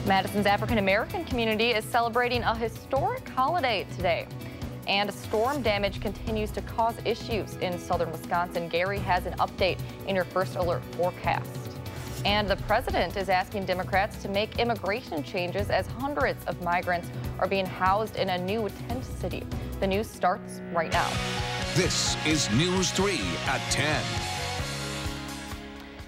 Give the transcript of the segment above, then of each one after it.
Madison's African-American community is celebrating a historic holiday today. And storm damage continues to cause issues in southern Wisconsin. Gary has an update in your first alert forecast. And the president is asking Democrats to make immigration changes as hundreds of migrants are being housed in a new tent city. The news starts right now. This is News 3 at 10.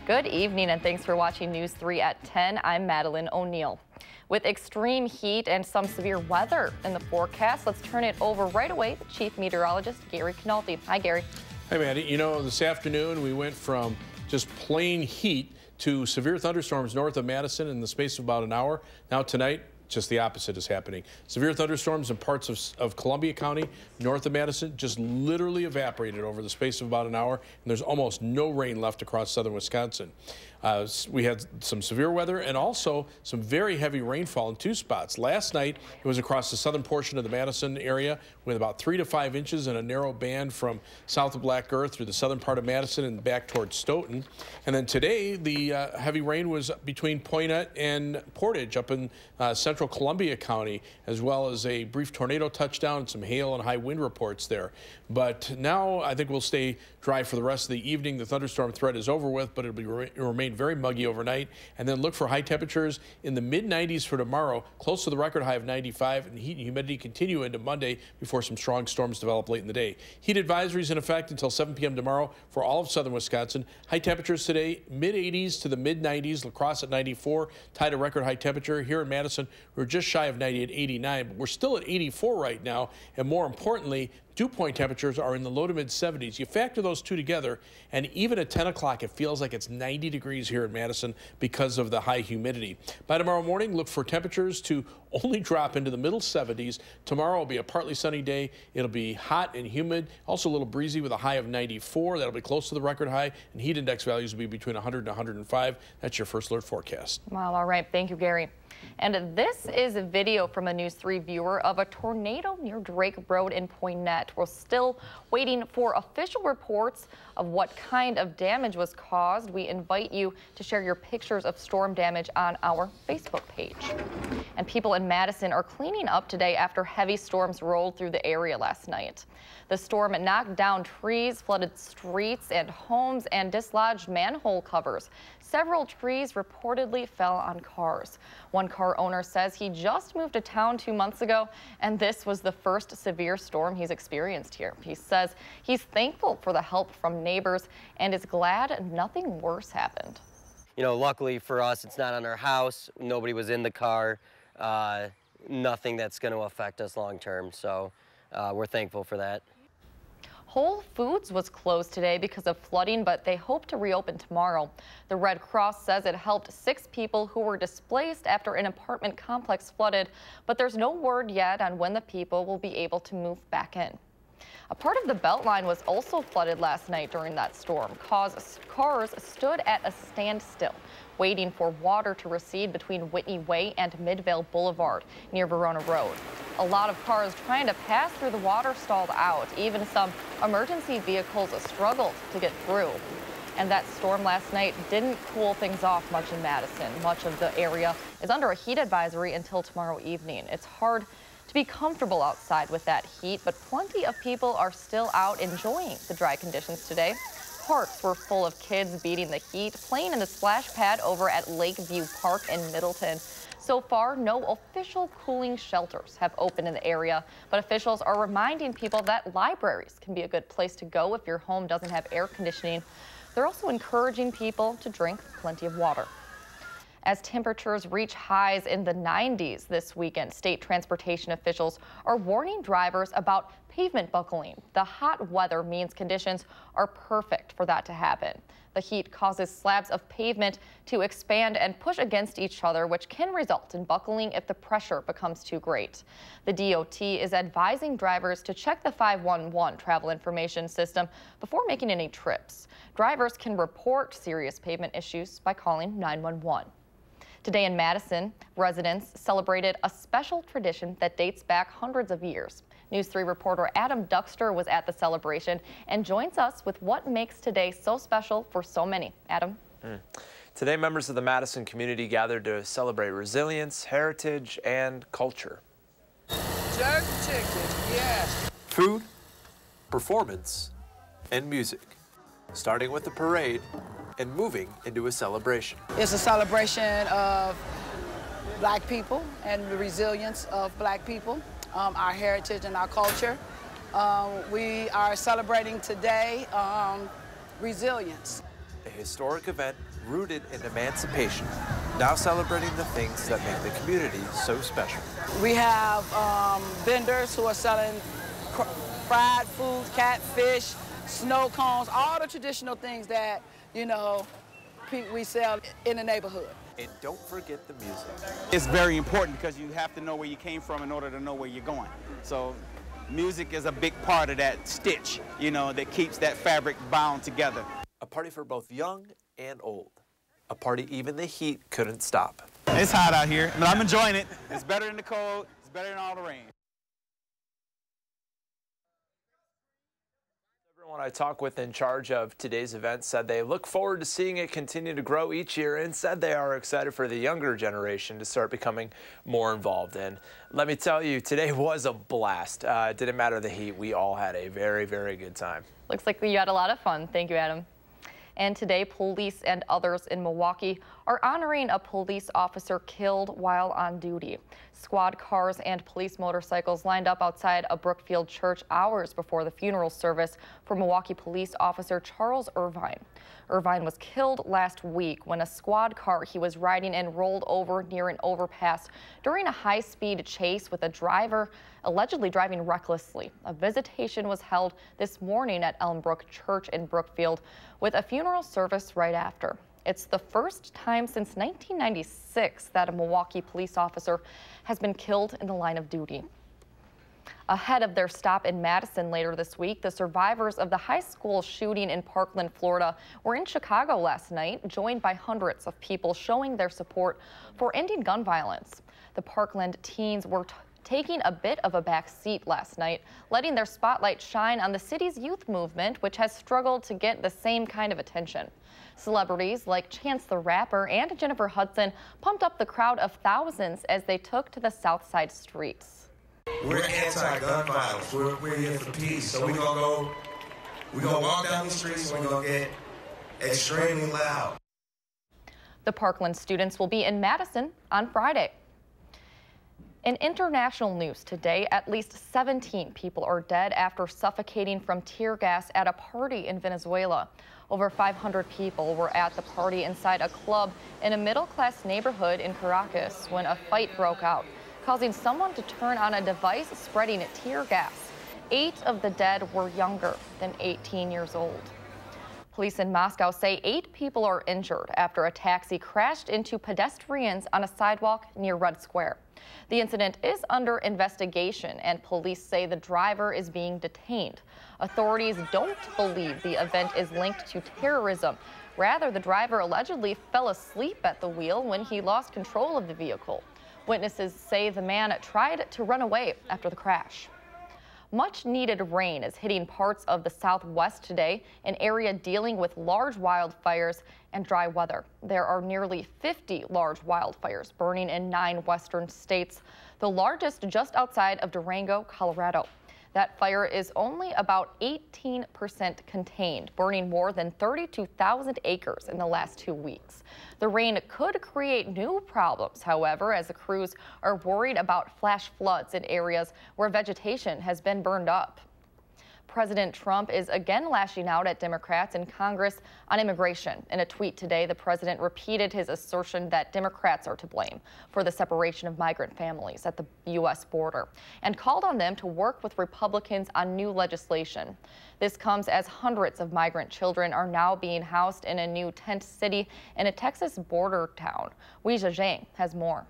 Good evening and thanks for watching News 3 at 10. I'm Madeline O'Neill. With extreme heat and some severe weather in the forecast, let's turn it over right away to Chief Meteorologist Gary Canalti. Hi, Gary. Hi, Maddie. You know, this afternoon we went from just plain heat to severe thunderstorms north of Madison in the space of about an hour. Now tonight, just the opposite is happening. Severe thunderstorms in parts of Columbia County, north of Madison, just literally evaporated over the space of about an hour, and there's almost no rain left across southern Wisconsin. We had some severe weather and also some very heavy rainfall in two spots. Last night, it was across the southern portion of the Madison area with about 3 to 5 inches in a narrow band from south of Black Earth through the southern part of Madison and back towards Stoughton. And then today, the heavy rain was between Poynette and Portage up in central Columbia County, as well as a brief tornado touchdown and some hail and high wind reports there. But now I think we'll stay dry for the rest of the evening. The thunderstorm threat is over with, but it'll remain very muggy overnight. And then look for high temperatures in the mid-90s for tomorrow, close to the record high of 95, and heat and humidity continue into Monday before some strong storms develop late in the day. Heat advisories in effect until 7 p.m. tomorrow for all of southern Wisconsin. High temperatures today, mid-80s to the mid-90s. La Crosse at 94, tied a record high temperature. Here in Madison, we're just shy of 90 at 89, but we're still at 84 right now. And more importantly, dew point temperatures are in the low to mid 70s. You factor those two together, and even at 10 o'clock, it feels like it's 90 degrees here in Madison because of the high humidity. By tomorrow morning, look for temperatures to only drop into the middle 70s. Tomorrow will be a partly sunny day. It'll be hot and humid, also a little breezy with a high of 94. That'll be close to the record high, and heat index values will be between 100 and 105. That's your first alert forecast. Wow, all right. Thank you, Gary. And this is a video from a News 3 viewer of a tornado near Drake Road in Poynette. We're still waiting for official reports of what kind of damage was caused. We invite you to share your pictures of storm damage on our Facebook page. And people in Madison are cleaning up today after heavy storms rolled through the area last night. The storm knocked down trees, flooded streets and homes, and dislodged manhole covers. Several trees reportedly fell on cars. One car owner says he just moved to town 2 months ago, and this was the first severe storm he's experienced here. He says he's thankful for the help from neighbors and is glad nothing worse happened. You know, luckily for us, it's not on our house. Nobody was in the car. Nothing that's going to affect us long term. So we're thankful for that. Whole Foods was closed today because of flooding, but they hope to reopen tomorrow. The Red Cross says it helped 6 people who were displaced after an apartment complex flooded, but there's no word yet on when the people will be able to move back in. A part of the Beltline was also flooded last night during that storm. Cars stood at a standstill, waiting for water to recede between Whitney Way and Midvale Boulevard near Verona Road. A lot of cars trying to pass through the water stalled out. Even some emergency vehicles struggled to get through. And that storm last night didn't cool things off much in Madison. Much of the area is under a heat advisory until tomorrow evening. It's hard to be comfortable outside with that heat, but plenty of people are still out enjoying the dry conditions today. Parks were full of kids beating the heat, playing in the splash pad over at Lakeview Park in Middleton. So far, no official cooling shelters have opened in the area, but officials are reminding people that libraries can be a good place to go if your home doesn't have air conditioning. They're also encouraging people to drink plenty of water. As temperatures reach highs in the 90s this weekend, state transportation officials are warning drivers about pavement buckling. The hot weather means conditions are perfect for that to happen. The heat causes slabs of pavement to expand and push against each other, which can result in buckling if the pressure becomes too great. The DOT is advising drivers to check the 511 travel information system before making any trips. Drivers can report serious pavement issues by calling 911. Today in Madison, residents celebrated a special tradition that dates back hundreds of years. News 3 reporter Adam Duxter was at the celebration and joins us with what makes today so special for so many. Adam? Today, members of the Madison community gathered to celebrate resilience, heritage, and culture. Jerk chicken, yes. Food, performance, and music, starting with the parade and moving into a celebration. It's a celebration of Black people and the resilience of Black people, our heritage and our culture. We are celebrating today resilience. A historic event rooted in emancipation, now celebrating the things that make the community so special. We have vendors who are selling fried foods, catfish, snow cones, all the traditional things that, you know, we sell in the neighborhood. And don't forget the music. It's very important because you have to know where you came from in order to know where you're going. So music is a big part of that stitch, you know, that keeps that fabric bound together. A party for both young and old. A party even the heat couldn't stop. It's hot out here, but I'm enjoying it. It's better than the cold. It's better than all the rain. Everyone I talked with in charge of today's event said they look forward to seeing it continue to grow each year and said they are excited for the younger generation to start becoming more involved. And let me tell you, today was a blast. It didn't matter the heat. We all had a very, very good time. Looks like you had a lot of fun. Thank you, Adam. And today, police and others in Milwaukee are honoring a police officer killed while on duty. Squad cars and police motorcycles lined up outside a Brookfield church hours before the funeral service for Milwaukee police officer Charles Irvine. Irvine was killed last week when a squad car he was riding in rolled over near an overpass during a high-speed chase with a driver allegedly driving recklessly. A visitation was held this morning at Elmbrook Church in Brookfield with a funeral service right after. It's the first time since 1996 that a Milwaukee police officer has been killed in the line of duty. Ahead of their stop in Madison later this week, the survivors of the high school shooting in Parkland, Florida, were in Chicago last night, joined by hundreds of people showing their support for ending gun violence. The Parkland teens were taking a bit of a back seat last night, letting their spotlight shine on the city's youth movement, which has struggled to get the same kind of attention. Celebrities like Chance the Rapper and Jennifer Hudson pumped up the crowd of thousands as they took to the South Side streets. We're anti-gun violence. We're here for peace. So we're gonna walk down the streets and we're gonna get extremely loud. The Parkland students will be in Madison on Friday. In international news today, at least 17 people are dead after suffocating from tear gas at a party in Venezuela. Over 500 people were at the party inside a club in a middle-class neighborhood in Caracas when a fight broke out, causing someone to turn on a device spreading tear gas. 8 of the dead were younger than 18 years old. Police in Moscow say 8 people are injured after a taxi crashed into pedestrians on a sidewalk near Red Square. The incident is under investigation, and police say the driver is being detained. Authorities don't believe the event is linked to terrorism. Rather, the driver allegedly fell asleep at the wheel when he lost control of the vehicle. Witnesses say the man tried to run away after the crash. Much needed rain is hitting parts of the Southwest today, an area dealing with large wildfires and dry weather. There are nearly 50 large wildfires burning in 9 western states, the largest just outside of Durango, Colorado. That fire is only about 18% contained, burning more than 32,000 acres in the last 2 weeks. The rain could create new problems, however, as the crews are worried about flash floods in areas where vegetation has been burned up. President Trump is again lashing out at Democrats in Congress on immigration. In a tweet today, the president repeated his assertion that Democrats are to blame for the separation of migrant families at the U.S. border and called on them to work with Republicans on new legislation. This comes as hundreds of migrant children are now being housed in a new tent city in a Texas border town. Weijia Zhang has more.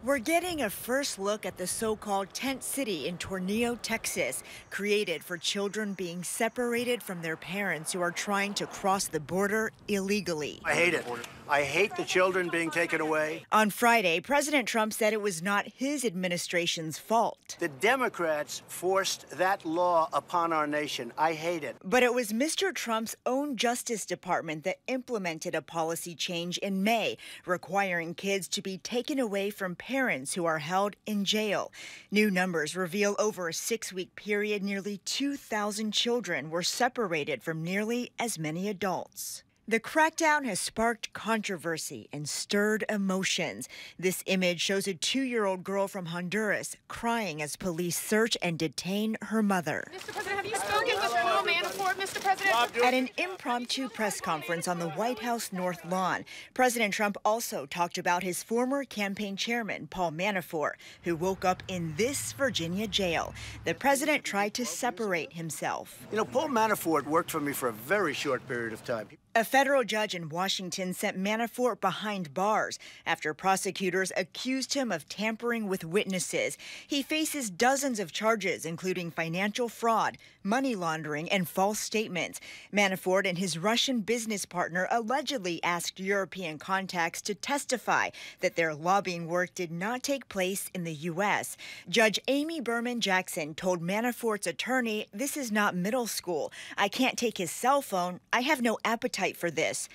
We're getting a first look at the so-called tent city in Tornillo, Texas, created for children being separated from their parents who are trying to cross the border illegally. I hate it. I hate the children being taken away. On Friday, President Trump said it was not his administration's fault. The Democrats forced that law upon our nation. I hate it. But it was Mr. Trump's own Justice Department that implemented a policy change in May, requiring kids to be taken away from parents who are held in jail. New numbers reveal over a 6-week period, nearly 2,000 children were separated from nearly as many adults. The crackdown has sparked controversy and stirred emotions. This image shows a 2-year-old girl from Honduras crying as police search and detain her mother. Mr. President, have you spoken with Paul Manafort, Mr. President? At an impromptu press conference on the White House North Lawn, President Trump also talked about his former campaign chairman, Paul Manafort, who woke up in this Virginia jail. The president tried to separate himself. You know, Paul Manafort worked for me for a very short period of time. A federal judge in Washington sent Manafort behind bars after prosecutors accused him of tampering with witnesses. He faces dozens of charges, including financial fraud, money laundering, and false statements. Manafort and his Russian business partner allegedly asked European contacts to testify that their lobbying work did not take place in the U.S. Judge Amy Berman Jackson told Manafort's attorney, "This is not middle school. I can't take his cell phone. I have no appetite for this."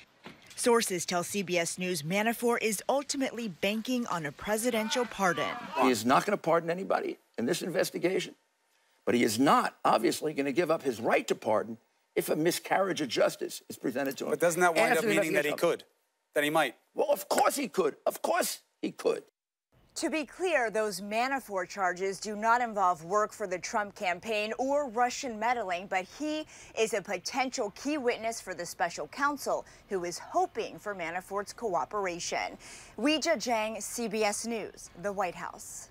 Sources tell CBS News Manafort is ultimately banking on a presidential pardon. He is not going to pardon anybody in this investigation, but he is not obviously going to give up his right to pardon if a miscarriage of justice is presented to him. But doesn't that wind up meaning that he could? That he might? Well, of course he could. Of course he could. To be clear, those Manafort charges do not involve work for the Trump campaign or Russian meddling, but he is a potential key witness for the special counsel who is hoping for Manafort's cooperation. Weijia Zhang, CBS News, the White House.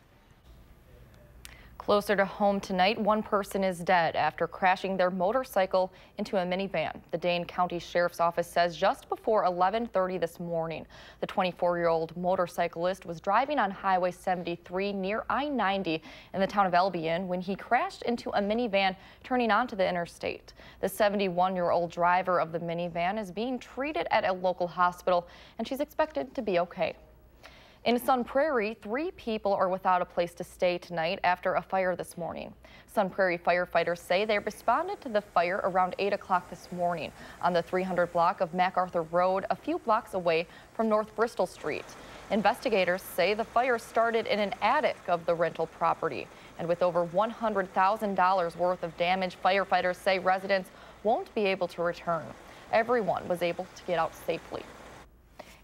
Closer to home tonight, one person is dead after crashing their motorcycle into a minivan. The Dane County Sheriff's Office says just before 11:30 this morning, the 24-year-old motorcyclist was driving on Highway 73 near I-90 in the town of Albion when he crashed into a minivan turning onto the interstate. The 71-year-old driver of the minivan is being treated at a local hospital, and she's expected to be okay. In Sun Prairie, 3 people are without a place to stay tonight after a fire this morning. Sun Prairie firefighters say they responded to the fire around 8 o'clock this morning on the 300 block of MacArthur Road, a few blocks away from North Bristol Street. Investigators say the fire started in an attic of the rental property. And with over $100,000 worth of damage, firefighters say residents won't be able to return. Everyone was able to get out safely.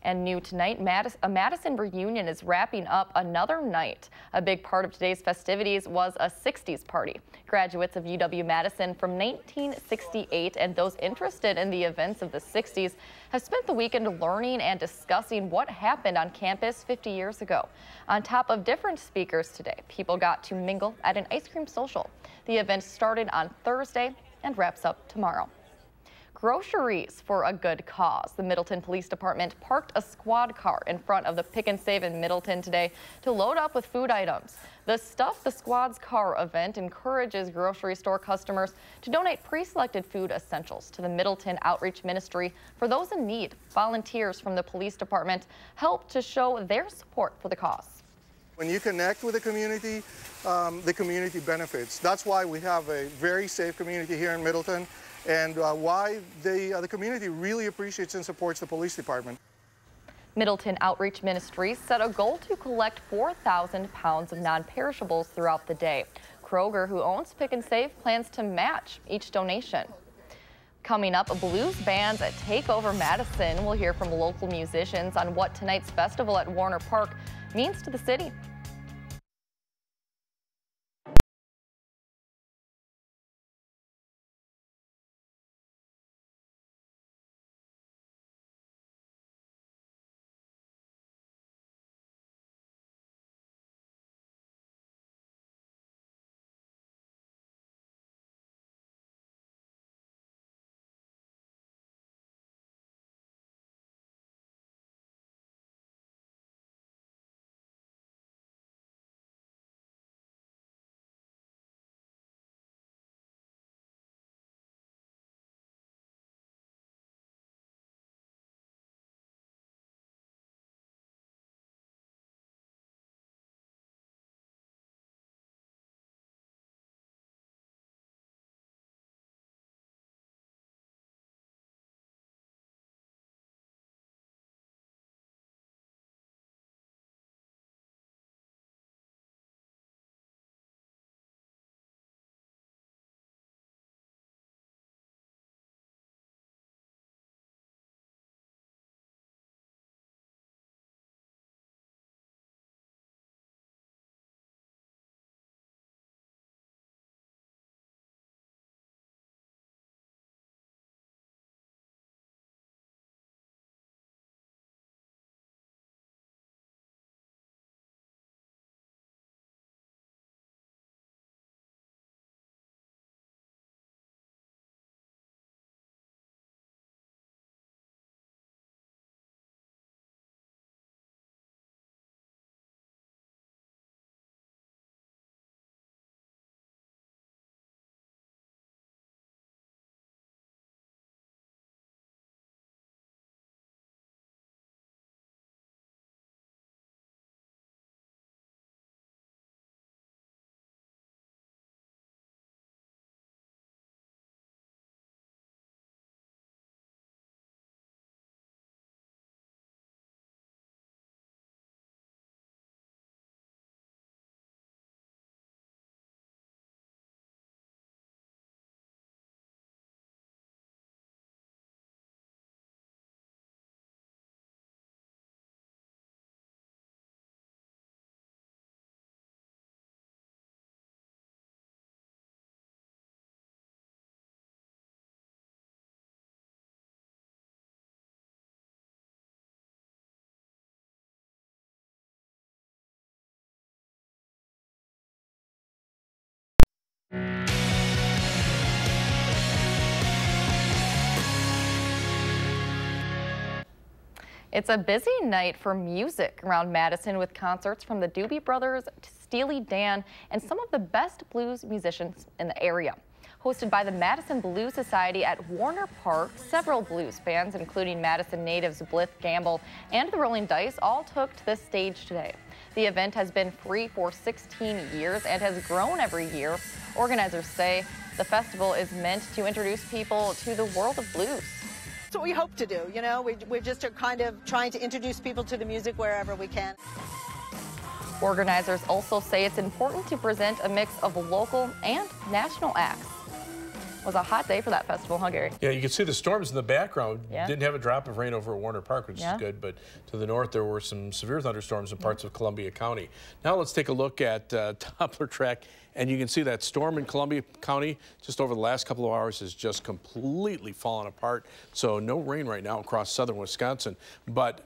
And new tonight, a Madison reunion is wrapping up another night. A big part of today's festivities was a 60s party. Graduates of UW-Madison from 1968 and those interested in the events of the 60s have spent the weekend learning and discussing what happened on campus 50 years ago. On top of different speakers today, people got to mingle at an ice cream social. The event started on Thursday and wraps up tomorrow. Groceries for a good cause. The Middleton Police Department parked a squad car in front of the Pick and Save in Middleton today to load up with food items. The Stuff the Squad's Car event encourages grocery store customers to donate pre-selected food essentials to the Middleton Outreach Ministry for those in need. Volunteers from the police department help to show their support for the cause. When you connect with the community benefits. That's why we have a very safe community here in Middleton, and why the community really appreciates and supports the police department. Middleton Outreach Ministries set a goal to collect 4,000 pounds of non-perishables throughout the day. Kroger, who owns Pick and Save, plans to match each donation. Coming up, blues bands take over Madison. We'll hear from local musicians on what tonight's festival at Warner Park means to the city. It's a busy night for music around Madison with concerts from the Doobie Brothers to Steely Dan and some of the best blues musicians in the area. Hosted by the Madison Blues Society at Warner Park, several blues bands, including Madison natives Blith Gamble and the Rolling Dice, all took to the stage today. The event has been free for 16 years and has grown every year. Organizers say the festival is meant to introduce people to the world of blues. That's what we hope to do, you know. We're just kind of trying to introduce people to the music wherever we can. Organizers also say it's important to present a mix of local and national acts. It was a hot day for that festival, huh, Gary? Yeah, you can see the storms in the background. Yeah. Didn't have a drop of rain over at Warner Park, which Yeah. is good, but to the north there were some severe thunderstorms in parts of Columbia County. Now let's take a look at Doppler track, and you can see that storm in Columbia County just over the last couple of hours has just completely fallen apart. So no rain right now across southern Wisconsin, but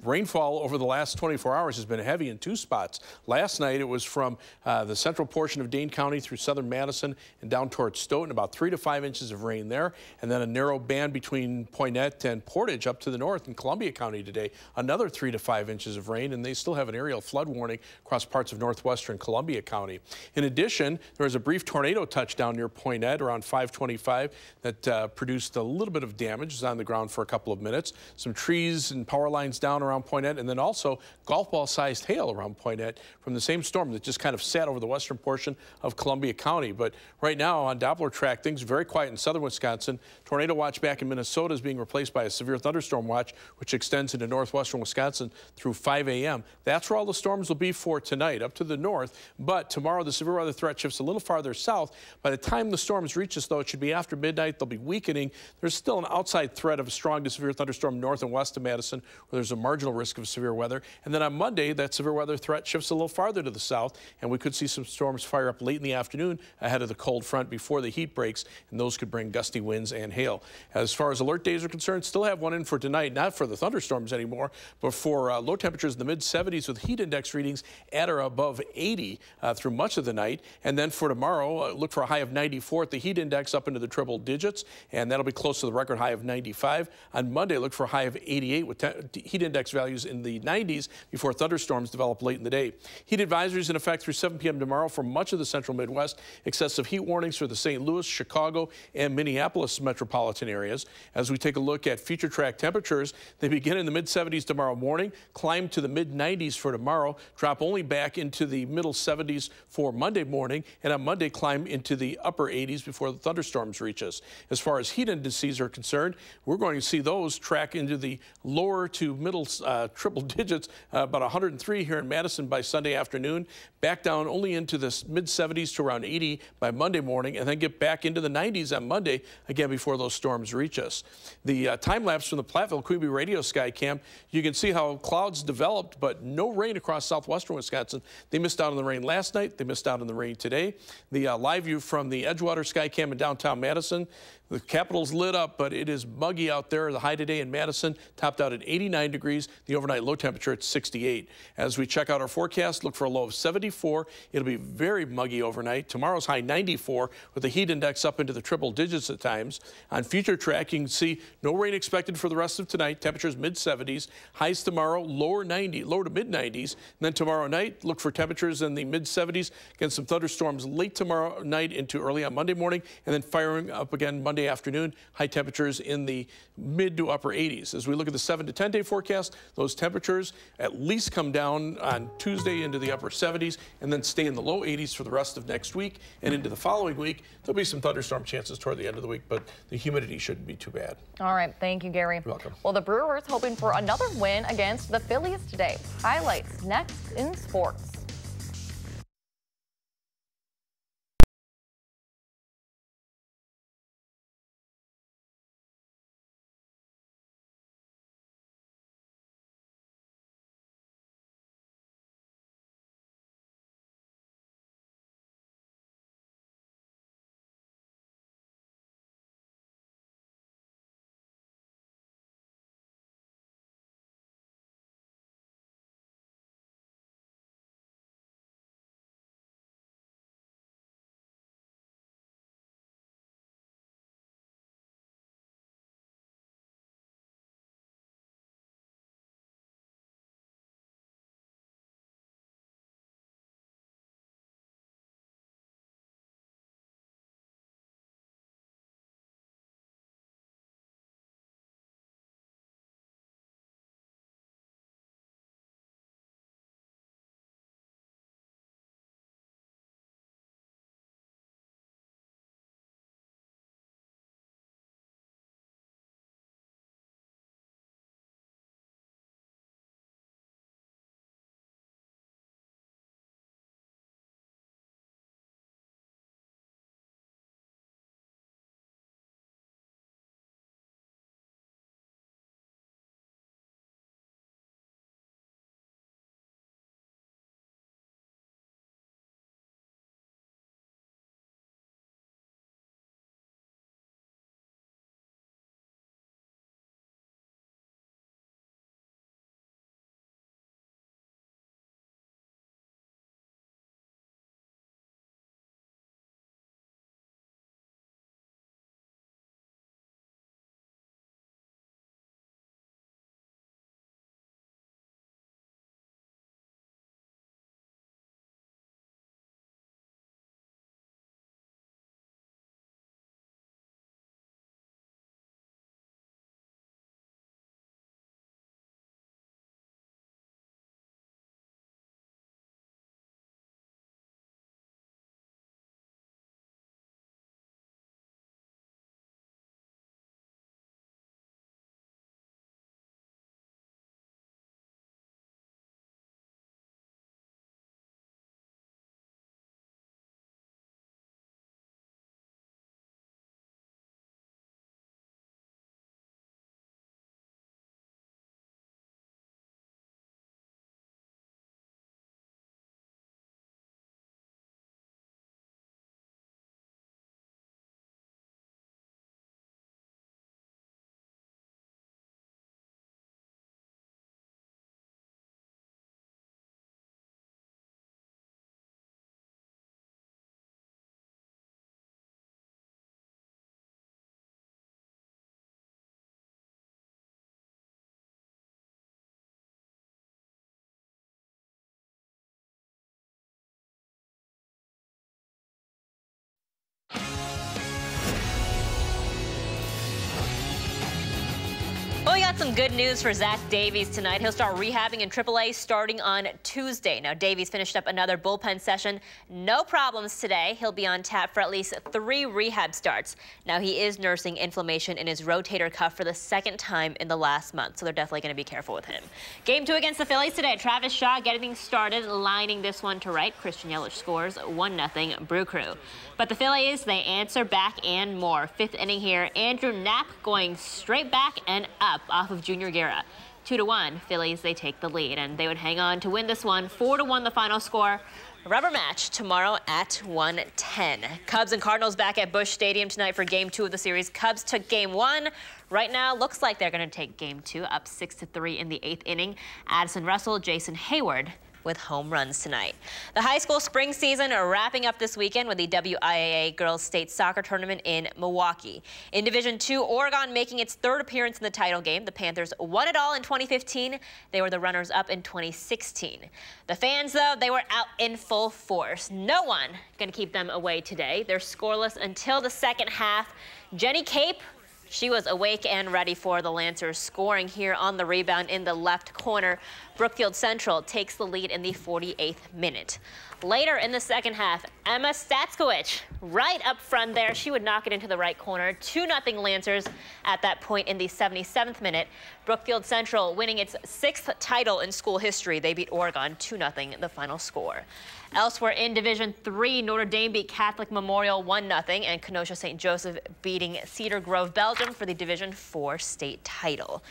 rainfall over the last 24 hours has been heavy in two spots. Last night it was from the central portion of Dane County through southern Madison and down towards Stoughton, about 3 to 5 inches of rain there, and then a narrow band between Poynette and Portage up to the north in Columbia County today, another 3 to 5 inches of rain, and they still have an aerial flood warning across parts of northwestern Columbia County. In addition, there was a brief tornado touchdown near Poynette around 5:25 that produced a little bit of damage. It was on the ground for a couple of minutes. Some trees and power lines down around Poynette, and then also golf ball sized hail around Poynette from the same storm that just kind of sat over the western portion of Columbia County. But right now on Doppler track, things are very quiet in southern Wisconsin. Tornado watch back in Minnesota is being replaced by a severe thunderstorm watch, which extends into northwestern Wisconsin through 5 a.m. That's where all the storms will be for tonight, up to the north. But tomorrow the severe weather threat shifts a little farther south. By the time the storms reach us, though, it should be after midnight. They'll be weakening. There's still an outside threat of a strong to severe thunderstorm north and west of Madison, where there's a marginal risk of severe weather. And then on Monday, that severe weather threat shifts a little farther to the south, and we could see some storms fire up late in the afternoon ahead of the cold front before the heat breaks, and those could bring gusty winds and hail. As far as alert days are concerned, still have one in for tonight, not for the thunderstorms anymore, but for low temperatures in the mid-70s with heat index readings at or above 80 through much of the night. And then for tomorrow, look for a high of 94 at the heat index up into the triple digits, and that'll be close to the record high of 95. On Monday, look for a high of 88 with heat index values in the 90s before thunderstorms develop late in the day. Heat advisories in effect through 7 p.m. tomorrow for much of the central Midwest. Excessive heat warnings for the St. Louis, Chicago, and Minneapolis metropolitan areas. As we take a look at future track temperatures, they begin in the mid-70s tomorrow morning, climb to the mid-90s for tomorrow, drop only back into the middle 70s for Monday morning, and on Monday climb into the upper 80s before the thunderstorms reach us. As far as heat indices are concerned, we're going to see those track into the lower to middle triple digits, about 103 here in Madison by Sunday afternoon, back down only into the mid-70s to around 80 by Monday morning, and then get back into the 90s on Monday, again before those storms reach us. The time lapse from the Platteville Queen Bee radio sky cam, you can see how clouds developed, but no rain across southwestern Wisconsin. They missed out on the rain last night. They missed out on the rain today. The live view from the Edgewater sky cam in downtown Madison, the Capitol's lit up, but it is muggy out there. The high today in Madison topped out at 89 degrees. The overnight low temperature at 68. As we check out our forecast, look for a low of 74. It'll be very muggy overnight. Tomorrow's high 94 with the heat index up into the triple digits at times. On future track, you can see no rain expected for the rest of tonight. Temperatures mid-70s. Highs tomorrow, lower to mid-90s. And then tomorrow night, look for temperatures in the mid-70s. Again, some thunderstorms late tomorrow night into early on Monday morning, and then firing up again Monday afternoon. High temperatures in the mid to upper 80s. As we look at the 7 to 10 day forecast, those temperatures at least come down on Tuesday into the upper 70s and then stay in the low 80s for the rest of next week and into the following week. There'll be some thunderstorm chances toward the end of the week, but the humidity shouldn't be too bad. All right, thank you, Gary. You're welcome. Well, the Brewers hoping for another win against the Phillies today. Highlights next in sports. some good news for Zach Davies tonight. He'll start rehabbing in AAA starting on Tuesday. Now, Davies finished up another bullpen session. No problems today. He'll be on tap for at least 3 rehab starts. Now, he is nursing inflammation in his rotator cuff for the 2nd time in the last month, so they're definitely going to be careful with him. Game 2 against the Phillies today. Travis Shaw getting things started, lining this one to right. Christian Yelich scores 1-0 Brew Crew. But the Phillies, they answer back and more. 5th inning here. Andrew Knapp going straight back and up off of Junior Guerra. 2-1. Phillies, they take the lead, and they would hang on to win this one. 4-1 the final score. Rubber match tomorrow at 1:10. Cubs and Cardinals back at Busch Stadium tonight for Game 2 of the series. Cubs took Game 1. Right now, looks like they're going to take Game 2 up 6-3 in the 8th inning. Addison Russell, Jason Hayward with home runs tonight. The high school spring season are wrapping up this weekend with the WIAA Girls State Soccer Tournament in Milwaukee. In Division II, Oregon making its 3rd appearance in the title game. The Panthers won it all in 2015. They were the runners-up in 2016. The fans, though, they were out in full force. No one going to keep them away today. They're scoreless until the 2nd half. Jenny Cape, she was awake and ready for the Lancers, scoring here on the rebound in the left corner. Brookfield Central takes the lead in the 48th minute. Later in the 2nd half, Emma Statskowicz right up front there. She would knock it into the right corner. 2-0 Lancers at that point in the 77th minute. Brookfield Central winning its 6th title in school history. They beat Oregon 2-0 the final score. Elsewhere in Division III, Notre Dame beat Catholic Memorial 1-0, and Kenosha St. Joseph beating Cedar Grove, Belgium for the Division IV state title.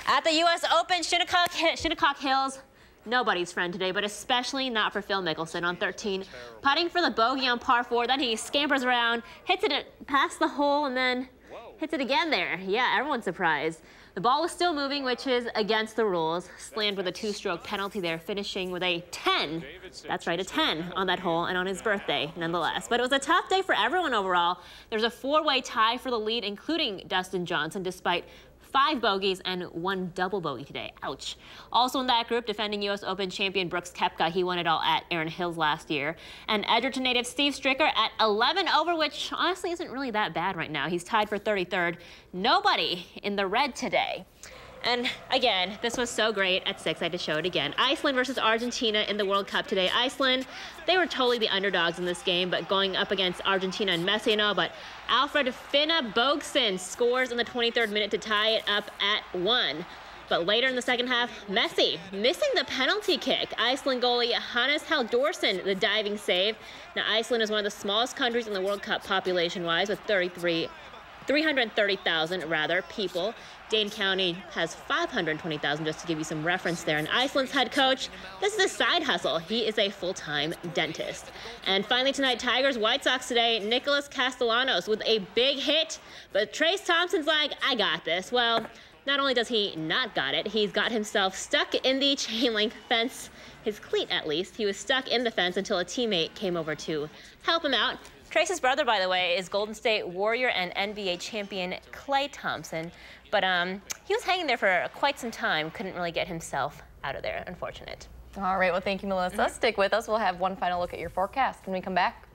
At the U.S. Open, Shinnecock Hills, nobody's friend today, but especially not for Phil Mickelson on 13. Putting for the bogey on par 4, then he scampers around, hits it past the hole, and then hits it again there. Yeah, everyone's surprised. The ball was still moving, which is against the rules. Slammed with a 2-stroke penalty there, finishing with a 10. That's right, a 10 on that hole and on his birthday, nonetheless. But it was a tough day for everyone overall. There's a 4-way tie for the lead, including Dustin Johnson, despite 5 bogeys and 1 double bogey today. Ouch. Also in that group, defending U.S. Open champion Brooks Koepka. He won it all at Erin Hills last year. And Edgerton native Steve Stricker at 11 over, which honestly isn't really that bad right now. He's tied for 33rd. Nobody in the red today. And again, this was so great at 6. I had to show it again. Iceland versus Argentina in the World Cup today. Iceland, they were totally the underdogs in this game, but going up against Argentina and Messi and all. But Alfred Finna Bogsson scores in the 23rd minute to tie it up at 1. But later in the 2nd half, Messi missing the penalty kick. Iceland goalie Hannes Halldórsson, the diving save. Now, Iceland is one of the smallest countries in the World Cup population-wise, with 330,000 people. Dane County has 520,000, just to give you some reference there. And Iceland's head coach, this is a side hustle. He is a full-time dentist. And finally tonight, Tigers, White Sox today, Nicholas Castellanos with a big hit. But Trace Thompson's like, I got this. Well, not only does he not got it, he's got himself stuck in the chain link fence, his cleat at least. He was stuck in the fence until a teammate came over to help him out. Trace's brother, by the way, is Golden State Warrior and NBA champion Klay Thompson. But he was hanging there for quite some time, couldn't really get himself out of there. Unfortunate. All right, well, thank you, Melissa. Stick with us. We'll have one final look at your forecast when we come back.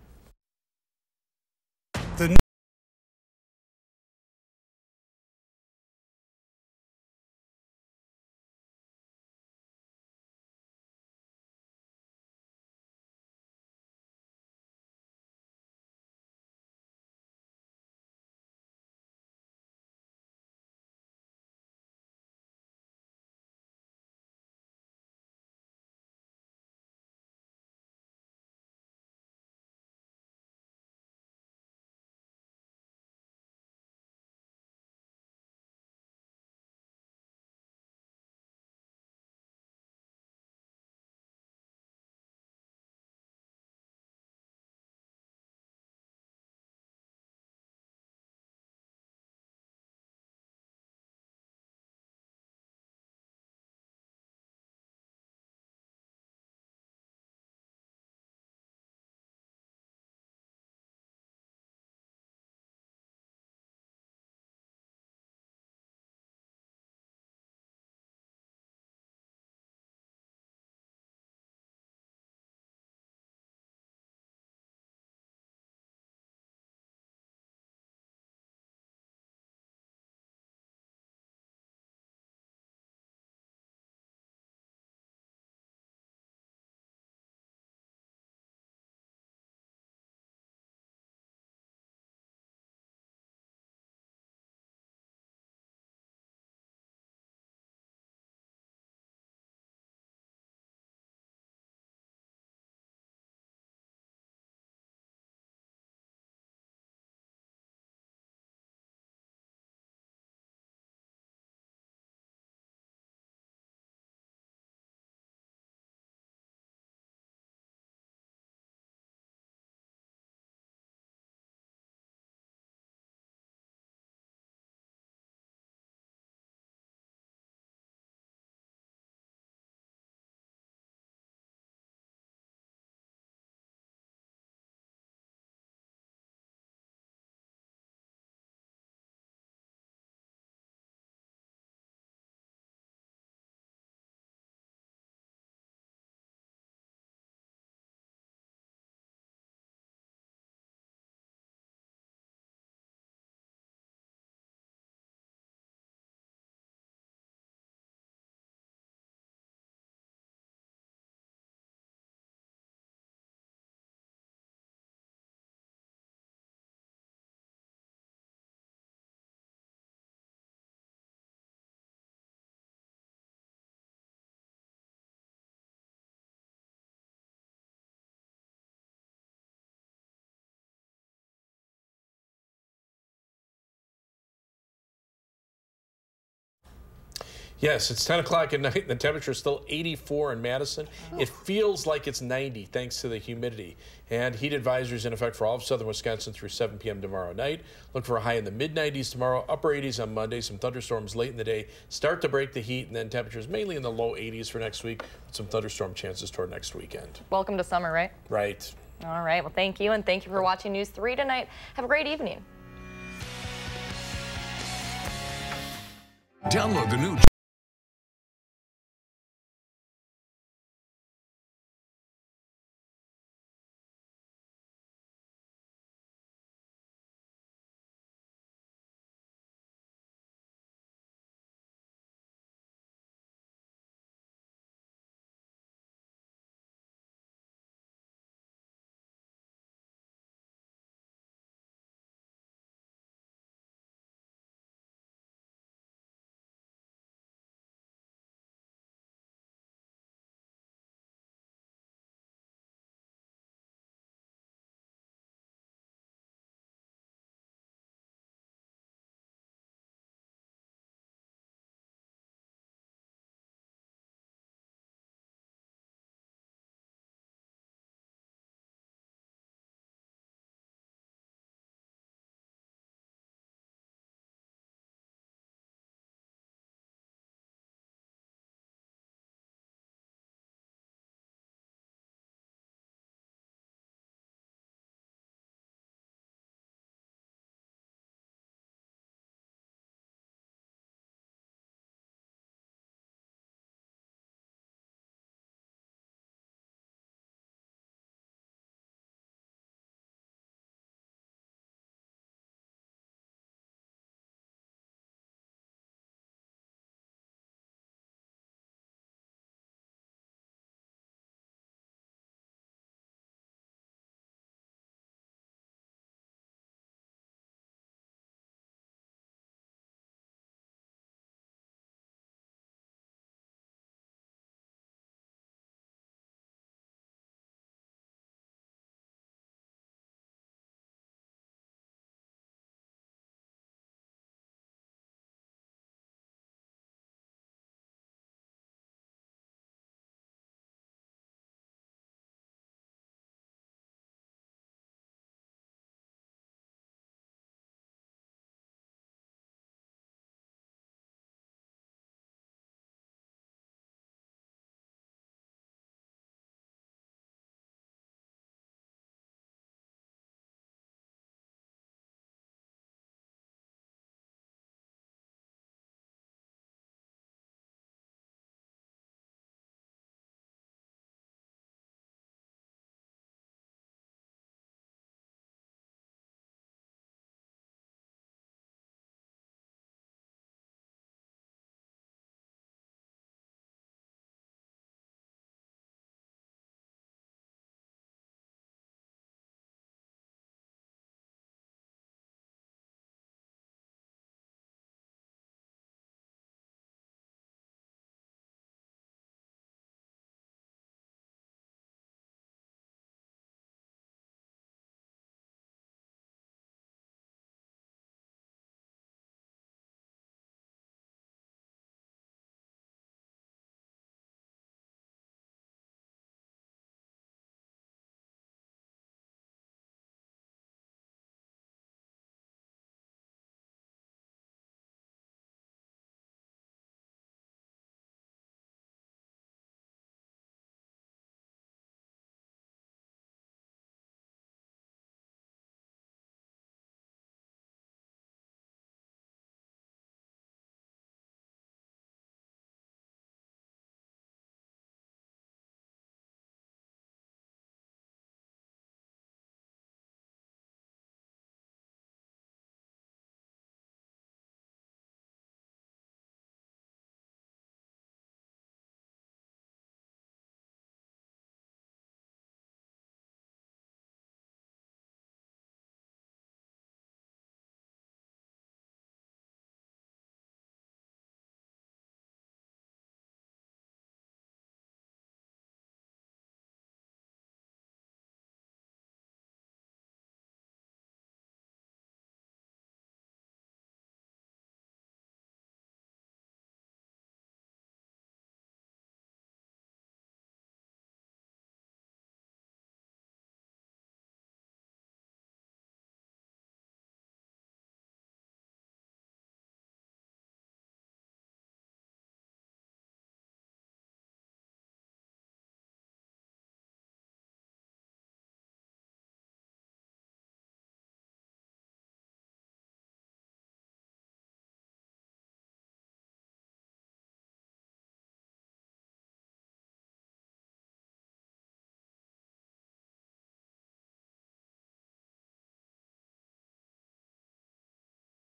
Yes, it's 10 o'clock at night. The temperature is still 84 in Madison. It feels like it's 90 thanks to the humidity. And heat advisories in effect for all of southern Wisconsin through 7 p.m. tomorrow night. Look for a high in the mid-90s tomorrow, upper 80s on Monday. Some thunderstorms late in the day start to break the heat, and then temperatures mainly in the low 80s for next week with some thunderstorm chances toward next weekend. Welcome to summer, right? Right. All right. Well, thank you, and thank you for watching News 3 tonight. Have a great evening. Download the new